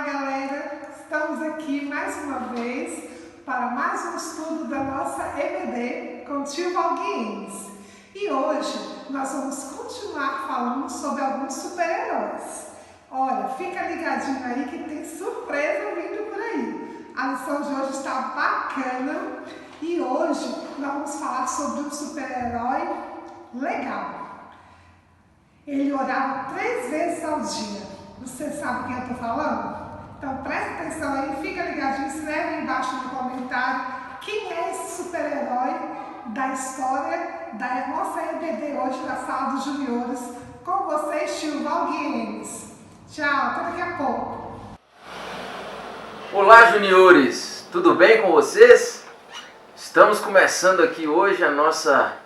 galera! Estamos aqui mais uma vez para mais um estudo da nossa EBD com Tio Valguinhos. E hoje nós vamos continuar falando sobre alguns super-heróis. Olha, fica ligadinho aí que tem surpresa vindo por aí. A lição de hoje está bacana e hoje nós vamos falar sobre um super-herói legal. Ele orava 3 vezes ao dia. Você sabe quem eu estou falando? Então presta atenção aí, fica ligadinho, escreve aí embaixo no comentário quem é esse super-herói da história da nossa EBD hoje da Sala dos Juniores. Com vocês, tio Valguinhos. Tchau, até daqui a pouco. Olá, juniores! Tudo bem com vocês? Estamos começando aqui hoje a nossa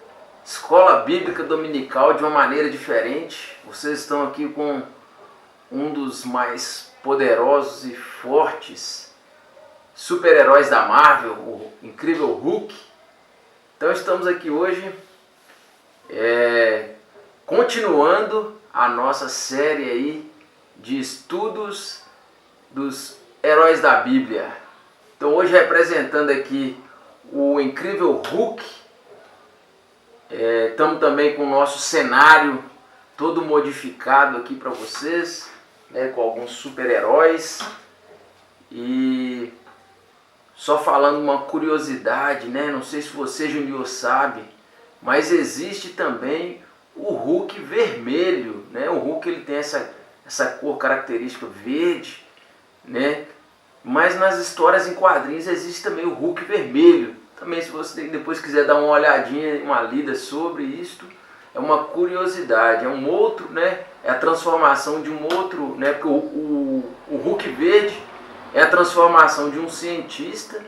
escola bíblica dominical de uma maneira diferente. Vocês estão aqui com um dos mais poderosos e fortes super-heróis da Marvel, o incrível Hulk. Então estamos aqui hoje continuando a nossa série aí de estudos dos heróis da Bíblia. Então hoje representando aqui o incrível Hulk, estamos também com o nosso cenário todo modificado aqui para vocês, né, com alguns super-heróis. E só falando uma curiosidade, né, não sei se você, Junior, sabe, mas existe também o Hulk vermelho, né? O Hulk ele tem essa cor característica verde, né? Mas nas histórias em quadrinhos existe também o Hulk vermelho. Também, se você depois quiser dar uma olhadinha, uma lida sobre isto, é uma curiosidade, é um outro, né? É a transformação de um outro, né? Porque o Hulk verde é a transformação de um cientista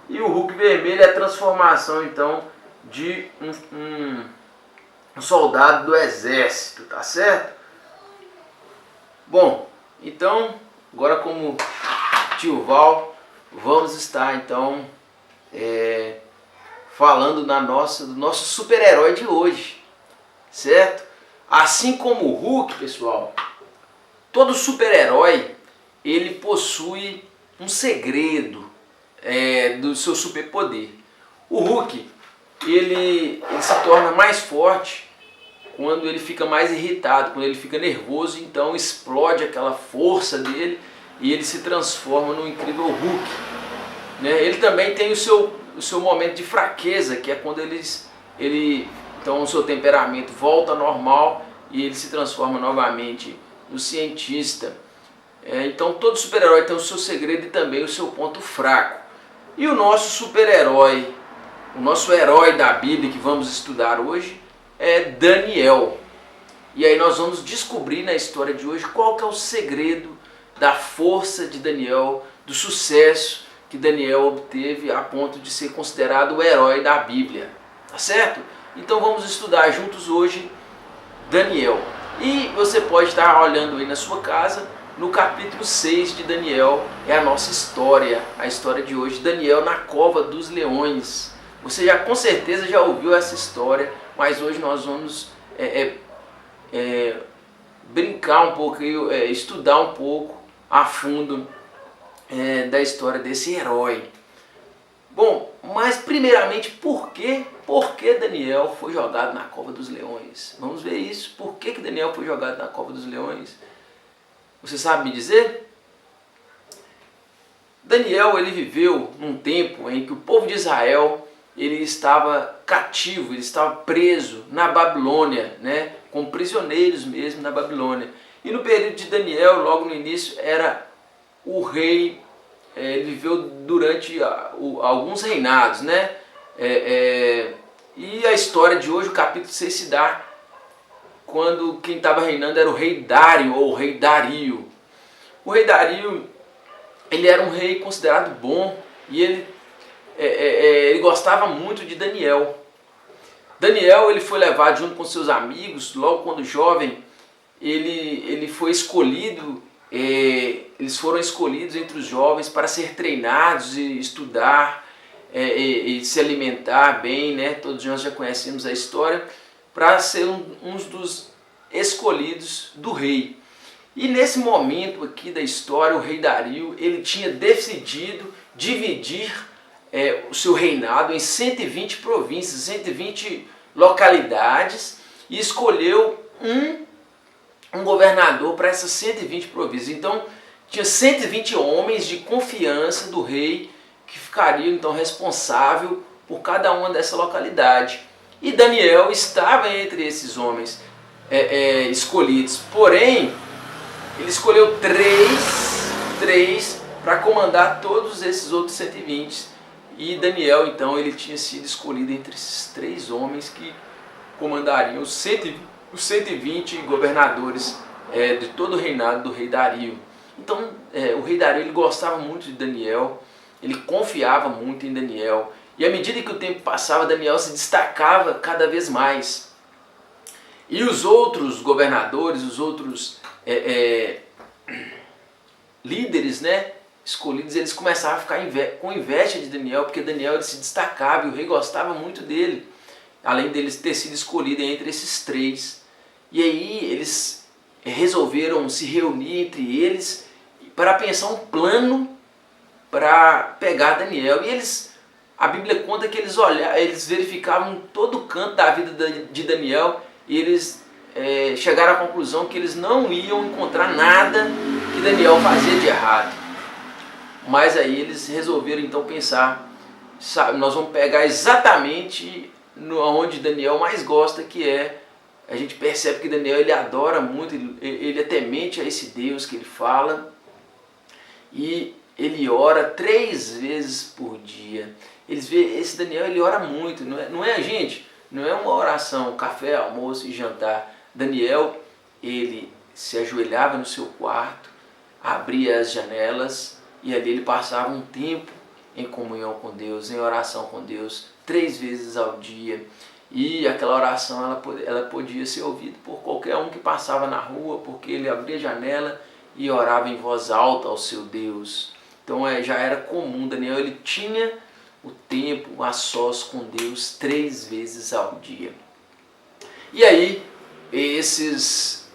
e o Hulk vermelho é a transformação, então, de um soldado do exército, tá certo? Bom, então, agora como tio Val, vamos estar, então, falando do nosso super-herói de hoje, certo? Assim como o Hulk, pessoal, todo super-herói ele possui um segredo do seu superpoder. O Hulk ele se torna mais forte quando ele fica mais irritado, quando ele fica nervoso, então explode aquela força dele e ele se transforma no incrível Hulk. Né? Ele também tem o seu momento de fraqueza, que é quando então o seu temperamento volta ao normal e ele se transforma novamente no cientista. Então todo super-herói tem o seu segredo e também o seu ponto fraco. E o nosso super-herói, o nosso herói da Bíblia que vamos estudar hoje é Daniel. E aí nós vamos descobrir na história de hoje qual que é o segredo da força de Daniel, do sucesso que Daniel obteve a ponto de ser considerado o herói da Bíblia. Tá certo? Então vamos estudar juntos hoje Daniel. E você pode estar olhando aí na sua casa, no capítulo 6 de Daniel, é a nossa história, a história de hoje, Daniel na cova dos leões. Você já com certeza já ouviu essa história, mas hoje nós vamos brincar um pouco, estudar um pouco a fundo da história desse herói. Bom, mas primeiramente, por que Daniel foi jogado na cova dos leões? Vamos ver isso. Por que Daniel foi jogado na cova dos leões? Você sabe me dizer? Daniel ele viveu num tempo em que o povo de Israel ele estava cativo, ele estava preso na Babilônia, né? Como prisioneiros mesmo na Babilônia. E no período de Daniel, logo no início, era o rei. Ele viveu durante alguns reinados, né? E a história de hoje, o capítulo 6, se dá quando quem estava reinando era o rei Dário, ou o rei Dario. O rei Dario, ele era um rei considerado bom e ele gostava muito de Daniel. Daniel ele foi levado junto com seus amigos, logo quando jovem, ele foi escolhido. Eles foram escolhidos entre os jovens para ser treinados e estudar e se alimentar bem, né? Todos nós já conhecemos a história, para ser uns dos escolhidos do rei. E nesse momento aqui da história, o rei Dario, ele tinha decidido dividir o seu reinado em 120 províncias, 120 localidades, e escolheu um governador para essas 120 províncias. Então, tinha 120 homens de confiança do rei que ficariam então responsável por cada uma dessa localidade. E Daniel estava entre esses homens escolhidos. Porém, ele escolheu três para comandar todos esses outros 120. E Daniel, então, ele tinha sido escolhido entre esses 3 homens que comandariam os 120 governadores de todo o reinado do rei Dario. Então, o rei Dario, ele gostava muito de Daniel, ele confiava muito em Daniel. E à medida que o tempo passava, Daniel se destacava cada vez mais. E os outros governadores, os outros líderes, né, escolhidos, eles começaram a ficar com inveja de Daniel, porque Daniel ele se destacava e o rei gostava muito dele, além dele ter sido escolhido entre esses 3. E aí eles resolveram se reunir entre eles para pensar um plano para pegar Daniel. E a Bíblia conta que eles verificavam todo o canto da vida de Daniel e eles chegaram à conclusão que eles não iam encontrar nada que Daniel fazia de errado. Mas aí eles resolveram então pensar, nós vamos pegar exatamente onde Daniel mais gosta, que a gente percebe que Daniel ele adora muito, ele é temente a esse Deus que ele fala, e ele ora 3 vezes por dia. Esse Daniel ele ora muito, não é gente? Não é uma oração, café, almoço e jantar. Daniel, ele se ajoelhava no seu quarto, abria as janelas e ali ele passava um tempo em comunhão com Deus, em oração com Deus, 3 vezes ao dia. E aquela oração ela podia ser ouvida por qualquer um que passava na rua, porque ele abria a janela e orava em voz alta ao seu Deus. Então já era comum, Daniel ele tinha o tempo a sós com Deus 3 vezes ao dia. E aí esses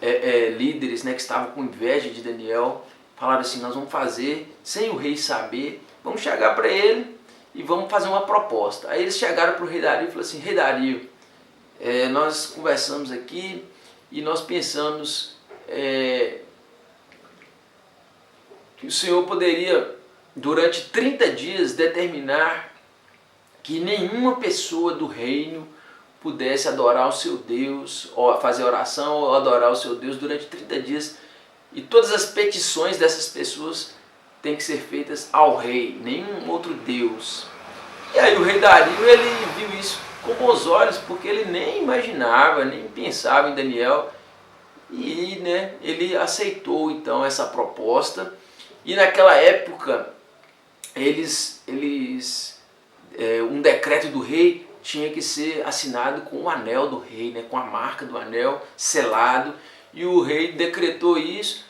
líderes, né, que estavam com inveja de Daniel falaram assim: nós vamos fazer sem o rei saber, vamos chegar para ele e vamos fazer uma proposta. Aí eles chegaram para o rei Dario e falaram assim: rei Dario, nós conversamos aqui e nós pensamos que o senhor poderia durante 30 dias determinar que nenhuma pessoa do reino pudesse adorar o seu Deus, ou fazer oração ou adorar o seu Deus durante 30 dias, e todas as petições dessas pessoas têm que ser feitas ao rei, nenhum outro Deus. E aí o rei Dario ele viu isso com bons olhos, porque ele nem imaginava, nem pensava em Daniel, e ele aceitou então essa proposta. E naquela época um decreto do rei tinha que ser assinado com o anel do rei, né, com a marca do anel selado, e o rei decretou isso.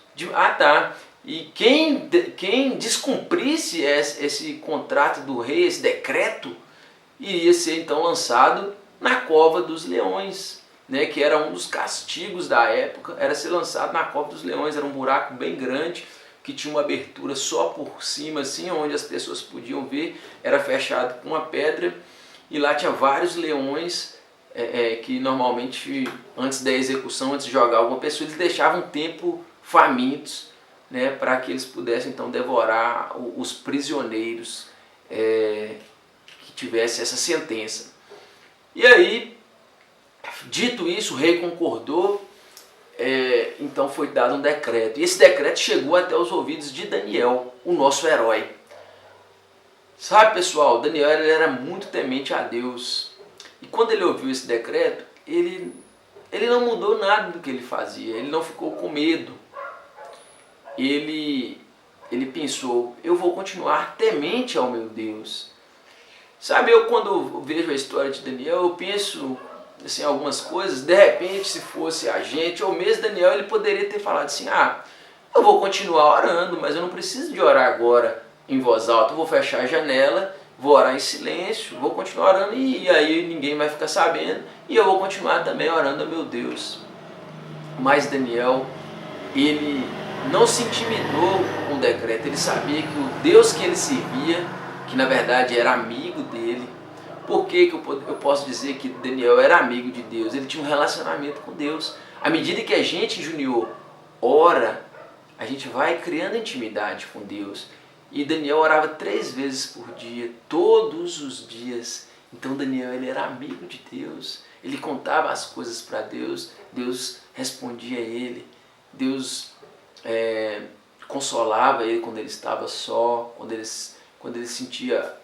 E quem descumprisse esse contrato do rei, esse decreto, iria ser então lançado na cova dos leões, né, que era um dos castigos da época, era ser lançado na cova dos leões. Era um buraco bem grande, que tinha uma abertura só por cima, assim, onde as pessoas podiam ver, era fechado com uma pedra, e lá tinha vários leões que normalmente, antes da execução, antes de jogar alguma pessoa, eles deixavam um tempo famintos, né, para que eles pudessem então devorar os prisioneiros que tivessem essa sentença. E aí, dito isso, o rei concordou. Então foi dado um decreto, e esse decreto chegou até os ouvidos de Daniel, o nosso herói. Sabe, pessoal, Daniel ele era muito temente a Deus, e quando ele ouviu esse decreto, ele não mudou nada do que ele fazia, ele não ficou com medo. Ele pensou: eu vou continuar temente ao meu Deus. Sabe, eu quando vejo a história de Daniel, eu penso assim, algumas coisas. De repente, se fosse a gente, ou mesmo Daniel, ele poderia ter falado assim: eu vou continuar orando, mas eu não preciso de orar agora em voz alta, eu vou fechar a janela, vou orar em silêncio, vou continuar orando, e aí ninguém vai ficar sabendo, e eu vou continuar também orando a meu Deus. Mas Daniel, ele não se intimidou com o decreto. Ele sabia que o Deus que ele servia, que na verdade era amigo dele. Por que eu posso dizer que Daniel era amigo de Deus? Ele tinha um relacionamento com Deus. À medida que a gente, Junior, ora, a gente vai criando intimidade com Deus. E Daniel orava 3 vezes por dia, todos os dias. Então Daniel, ele era amigo de Deus. Ele contava as coisas para Deus. Deus respondia a ele. Deus consolava ele quando ele estava só, quando ele sentia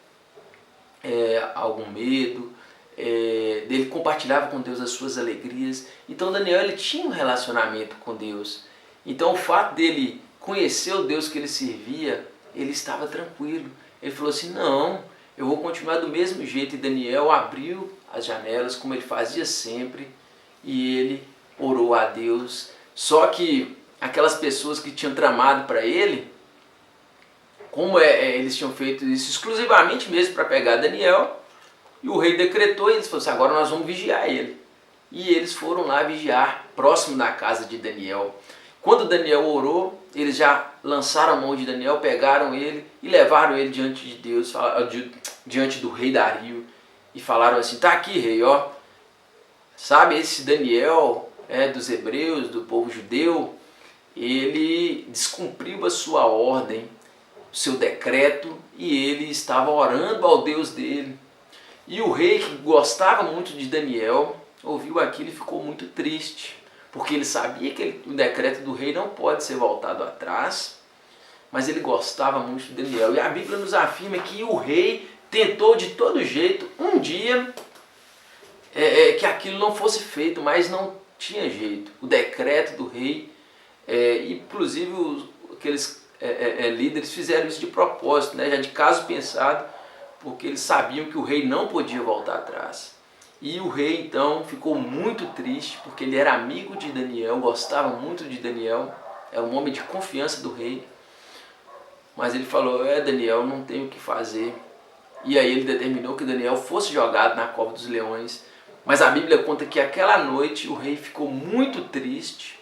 algum medo. Ele compartilhava com Deus as suas alegrias. Então Daniel, ele tinha um relacionamento com Deus. Então o fato dele conhecer o Deus que ele servia, ele estava tranquilo. Ele falou assim, não, eu vou continuar do mesmo jeito. E Daniel abriu as janelas, como ele fazia sempre, e ele orou a Deus. Só que aquelas pessoas que tinham tramado para ele, como eles tinham feito isso exclusivamente mesmo para pegar Daniel, e o rei decretou, e eles falaram assim, agora nós vamos vigiar ele. E eles foram lá vigiar, próximo da casa de Daniel. Quando Daniel orou, eles já lançaram a mão de Daniel, pegaram ele e levaram ele diante de Deus, diante do rei Dario, e falaram assim, tá aqui, rei, ó, sabe, esse Daniel dos hebreus, do povo judeu, ele descumpriu a sua ordem, o seu decreto, e ele estava orando ao Deus dele. E o rei, que gostava muito de Daniel, ouviu aquilo e ficou muito triste, porque ele sabia que o decreto do rei não pode ser voltado atrás, mas ele gostava muito de Daniel. E a Bíblia nos afirma que o rei tentou de todo jeito, um dia, que aquilo não fosse feito, mas não tinha jeito. O decreto do rei, inclusive aqueles líderes fizeram isso de propósito, né, já de caso pensado, porque eles sabiam que o rei não podia voltar atrás. E o rei então ficou muito triste, porque ele era amigo de Daniel, gostava muito de Daniel, era um homem de confiança do rei. Mas ele falou, Daniel, não tem o que fazer. E aí ele determinou que Daniel fosse jogado na cova dos leões. Mas a Bíblia conta que aquela noite o rei ficou muito triste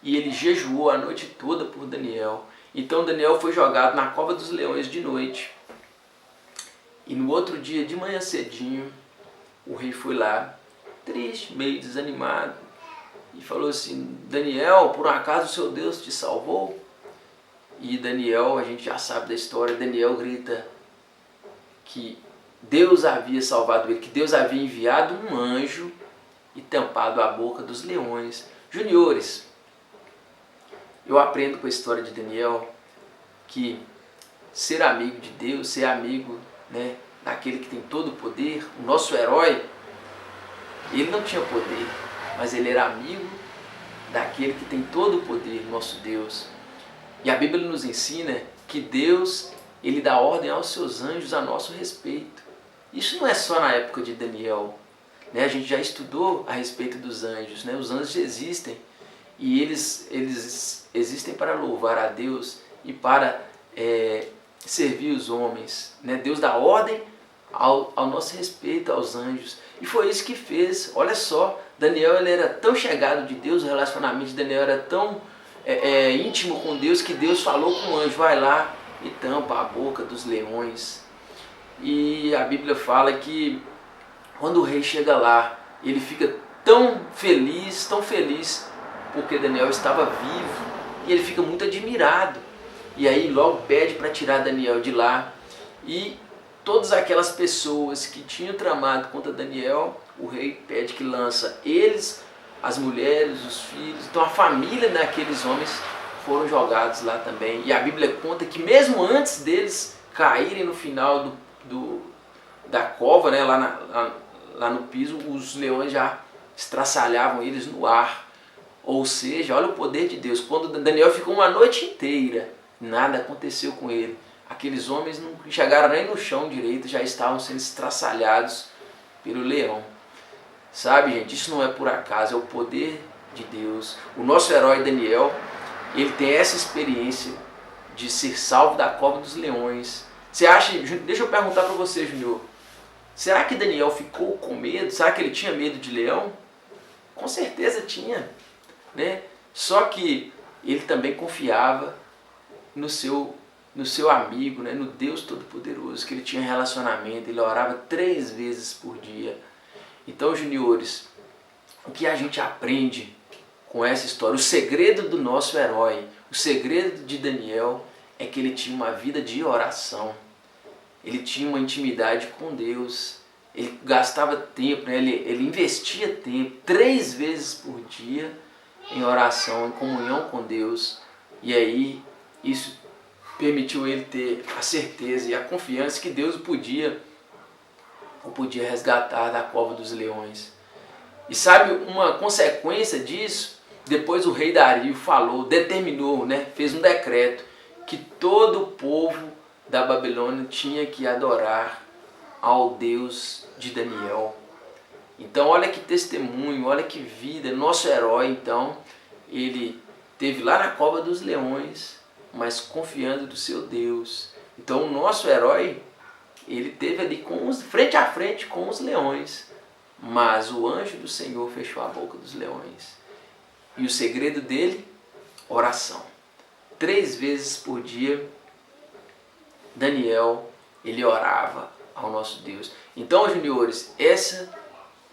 e ele jejuou a noite toda por Daniel. Então Daniel foi jogado na cova dos leões de noite. E no outro dia, de manhã cedinho, o rei foi lá, triste, meio desanimado, e falou assim, Daniel, por um acaso o seu Deus te salvou? E Daniel, a gente já sabe da história, Daniel grita que Deus havia salvado ele, que Deus havia enviado um anjo e tampado a boca dos leões. Juniores, eu aprendo com a história de Daniel que ser amigo de Deus, ser amigo, né, daquele que tem todo o poder, o nosso herói, ele não tinha poder, mas ele era amigo daquele que tem todo o poder, nosso Deus. E a Bíblia nos ensina que Deus, ele dá ordem aos seus anjos a nosso respeito. Isso não é só na época de Daniel, né? A gente já estudou a respeito dos anjos, né? Os anjos existem e eles existem para louvar a Deus e para servir os homens, né? Deus dá ordem ao nosso respeito aos anjos, e foi isso que fez. Olha só, Daniel, ele era tão chegado de Deus, o relacionamento de Daniel era tão íntimo com Deus, que Deus falou com o anjo, vai lá e tampa a boca dos leões. E a Bíblia fala que quando o rei chega lá, ele fica tão feliz, porque Daniel estava vivo, e ele fica muito admirado. E aí logo pede para tirar Daniel de lá. E todas aquelas pessoas que tinham tramado contra Daniel, o rei pede que lança eles, as mulheres, os filhos. Então a família daqueles homens foram jogados lá também. E a Bíblia conta que mesmo antes deles caírem no final da cova, né, lá no piso, os leões já estraçalhavam eles no ar. Ou seja, olha o poder de Deus. Quando Daniel ficou uma noite inteira, nada aconteceu com ele. Aqueles homens não chegaram nem no chão direito, já estavam sendo estraçalhados pelo leão. Sabe, gente, isso não é por acaso, é o poder de Deus. O nosso herói Daniel, ele tem essa experiência de ser salvo da cova dos leões. Você acha, deixa eu perguntar para você, Junior, será que Daniel ficou com medo? Será que ele tinha medo de leão? Com certeza tinha, né? Só que ele também confiava no seu amigo, né? No Deus Todo-Poderoso, que ele tinha relacionamento, ele orava 3 vezes por dia. Então, juniores, o que a gente aprende com essa história? O segredo do nosso herói, o segredo de Daniel é que ele tinha uma vida de oração. Ele tinha uma intimidade com Deus. Ele gastava tempo, né? ele investia tempo 3 vezes por dia em oração, em comunhão com Deus. E aí isso permitiu ele ter a certeza e a confiança que Deus o podia resgatar da cova dos leões. E sabe uma consequência disso? Depois o rei Dario determinou, né, fez um decreto que todo o povo da Babilônia tinha que adorar ao Deus de Daniel. Então olha que testemunho, olha que vida. Nosso herói, então, ele esteve lá na cova dos leões, mas confiando do seu Deus. Então o nosso herói, ele esteve ali frente a frente com os leões, mas o anjo do Senhor fechou a boca dos leões. E o segredo dele? Oração. 3 vezes por dia, Daniel, ele orava ao nosso Deus. Então, juniores, essa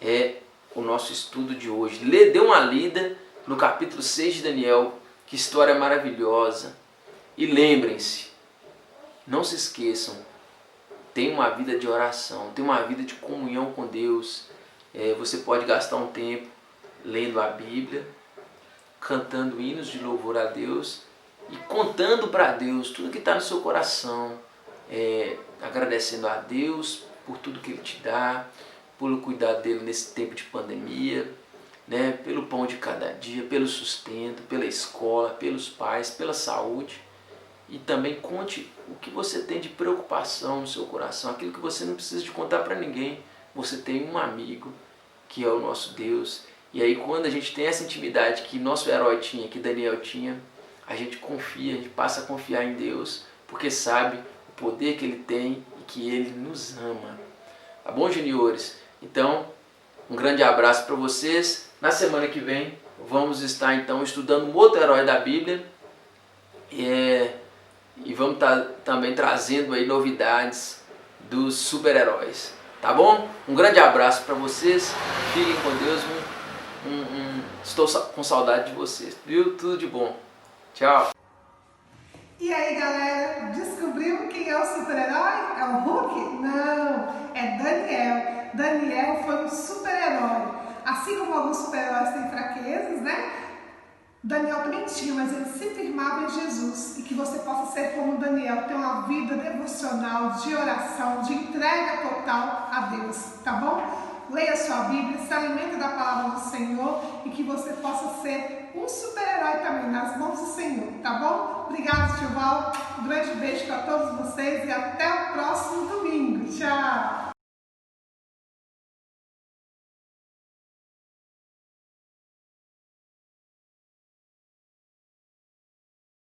é o nosso estudo de hoje. Dê uma lida no capítulo 6 de Daniel, que história maravilhosa. E lembrem-se, não se esqueçam, tem uma vida de oração, tem uma vida de comunhão com Deus. Você pode gastar um tempo lendo a Bíblia, cantando hinos de louvor a Deus e contando para Deus tudo que está no seu coração, agradecendo a Deus por tudo que Ele te dá, pelo cuidado dele nesse tempo de pandemia, né? Pelo pão de cada dia, pelo sustento, pela escola, pelos pais, pela saúde. E também conte o que você tem de preocupação no seu coração, aquilo que você não precisa de contar para ninguém. Você tem um amigo que é o nosso Deus. E aí quando a gente tem essa intimidade que nosso herói tinha, que Daniel tinha, a gente confia, a gente passa a confiar em Deus, porque sabe o poder que Ele tem e que Ele nos ama. Tá bom, juniores? Então, um grande abraço para vocês. Na semana que vem vamos estar então estudando um outro herói da Bíblia. E vamos estar também trazendo aí novidades dos super-heróis. Tá bom? Um grande abraço para vocês. Fiquem com Deus. Estou com saudade de vocês. Viu? Tudo de bom. Tchau. E aí, galera, descobriu quem é o super-herói? É o Hulk? Não, é Daniel. Daniel foi um super-herói. Assim como alguns super-heróis têm fraquezas, né? Daniel também tinha, mas ele se firmava em Jesus. E que você possa ser como Daniel, ter uma vida devocional, de oração, de entrega total a Deus, tá bom? Leia sua Bíblia, se alimente da palavra do Senhor e que você possa ser um super-herói também nas mãos do Senhor, tá bom? Obrigado, tio Val. Um grande beijo para todos vocês e até o próximo domingo. Tchau!